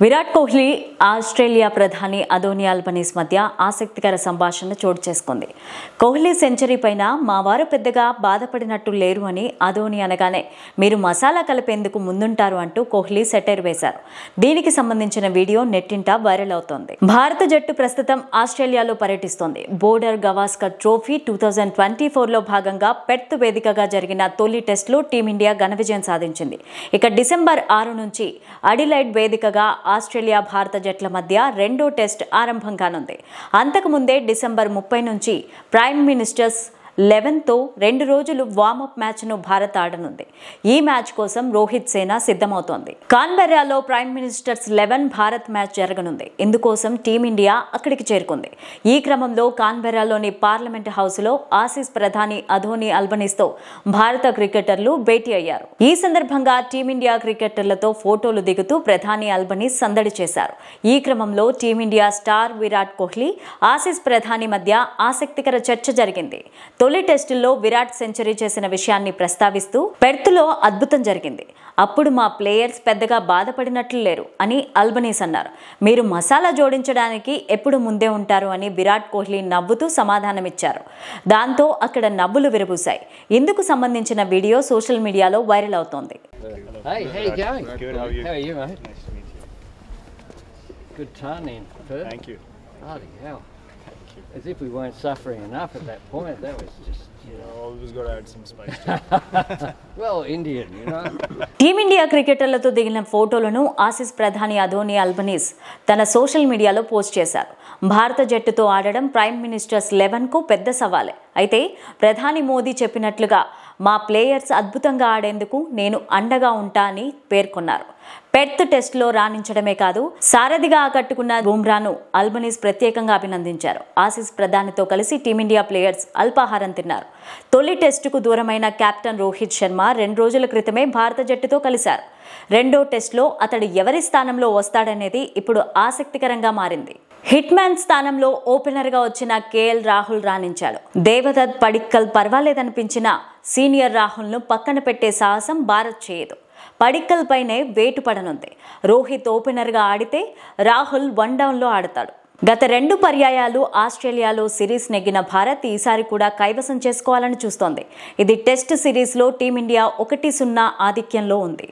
Virat Kohli Australia ప్రధాని Anthony Albanese మధ్య ఆసక్తికర సంభాషణ చోటు చేసుకుంది. కోహ్లీ సెంచరీ పైన మా వారు పెద్దగా బాధపడినట్టు లేరు అని అదోని అనగానే మీరు మసాలా కలిపేందుకు ముందుంటారు అంటూ కోహ్లీ సెటైర్ వేశారు. దీనికి సంబంధించిన వీడియో నెట్టింట వైరల్ అవుతోంది. భారత జట్టు ప్రస్తుతం ఆస్ట్రేలియాలో పర్యటిస్తోంది. బోర్డర్ గవాస్కర్ ట్రోఫీ 2024లో భాగంగా పెర్త్ వేదికగా జరిగిన తొలి టెస్టులో టీమిండియా ఘన విజయం సాధించింది. ఇక డిసెంబర్ 6 నుంచి అడిలైడ్ వేదికగా ఆస్ట్రేలియా భారత జట్ల మధ్య రెండో టెస్ట్ ఆరంభం కానుంది. అంతకుముందే డిసెంబర్ 30 నుంచి ప్రైమ్ మినిస్టర్స్ 11తో 2 రోజులు వార్మప్ మ్యాచ్ను భారత్ ఆడనుంది. ఈ మ్యాచ్ కోసం రోహిత్ సేన సిద్ధమవుతోంది. కాన్బెర్రాలో ప్రైమ్ మినిస్టర్స్ 11 భారత్ మ్యాచ్ జరగనుంది. ఇందుకోసం టీమిండియా అక్కడికి చేరుకుంది. ఈ క్రమంలో కాన్బెర్రాలోని పార్లమెంట్ హౌస్లో ఆసీస్ ప్రధాని అదోని అల్బనీస్తో భారత క్రికెటర్లు భేటీ అయ్యారు. ఈ సందర్భంగా టీమిండియా క్రికెటర్లతో ఫోటోలు దిగుతూ ప్రధాని అల్బనీస్ సందడి చేశారు. ఈ క్రమంలో team India star Virat Kohli, Aussies ప్రధాని మధ్య ఆసక్తికర చర్చ జరిగింది. తొలి టెస్టుల్లో విరాట్ సెంచరీ చేసిన విషయాన్ని ప్రస్తావిస్తూ పెర్త్లో అద్భుతం జరిగింది. అప్పుడు మా ప్లేయర్స్ పెద్దగా బాధపడినట్లు లేరు అని అల్బనీస్ అన్నారు. మీరు మసాలా జోడించడానికి ఎప్పుడు ముందే ఉంటారు అని విరాట్ కోహ్లీ నవ్వుతూ సమాధానమిచ్చారు. దాంతో అక్కడ నవ్వులు విరబూశాయి. ఇందుకు సంబంధించిన వీడియో సోషల్ మీడియాలో వైరల్ అవుతోంది. As if we weren't suffering enough at that point. That was just, always got to add some spice. Well, Indian, team India క్రికెటర్లతో దిగిన ఫోటోలను ఆసీస్ ప్రధాని అదోని అల్బనీస్ తన సోషల్ మీడియాలో పోస్ట్ చేశారు. భారత జట్టుతో ఆడడం ప్రైమ్ మినిస్టర్స్ 11కు పెద్ద సవాలే. అయితే ప్రధాని మోదీ చెప్పినట్లుగా మా ప్లేయర్స్ అద్భుతంగా ఆడేందుకు నేను అండగా ఉంటా అని పేర్కొన్నారు. పెర్త్ టెస్టులో రాణించడమే కాదు, సారథిగా ఆకట్టుకున్న బుమ్రాను అల్బనీస్ ప్రత్యేకంగా అభినందించారు. ఆసీస్ ప్రధానితో కలిసి టీమిండియా ప్లేయర్స్ అల్పాహారం తిన్నారు. తొలి టెస్టుకు దూరమైన కెప్టెన్ రోహిత్ శర్మ 2 రోజుల క్రితమే భారత జట్టుతో కలిశారు. రెండో టెస్టులో అతడు ఎవరి స్థానంలో వస్తాడనేది ఇప్పుడు ఆసక్తికరంగా మారింది. హిట్ మ్యాన్ స్థానంలో ఓపెనర్గా వచ్చిన కేఎల్ రాహుల్ రాణించాడు. దేవదత్ పడిక్కల్ పర్వాలేదనిపించిన సీనియర్ రాహుల్ను పక్కన పెట్టే సాహసం భారత్ చేయదు. పడిక్కల్ పైనే వేటు పడనుంది. రోహిత్ ఓపెనర్గా ఆడితే రాహుల్ 1 డౌన్లో ఆడతాడు. గత 2 పర్యాయాలు ఆస్ట్రేలియాలో సిరీస్ నెగ్గిన భారత్ ఈసారి కూడా కైవసం చేసుకోవాలని చూస్తోంది. ఇది టెస్ట్ సిరీస్లో టీమిండియా 1-0 ఆధిక్యంలో ఉంది.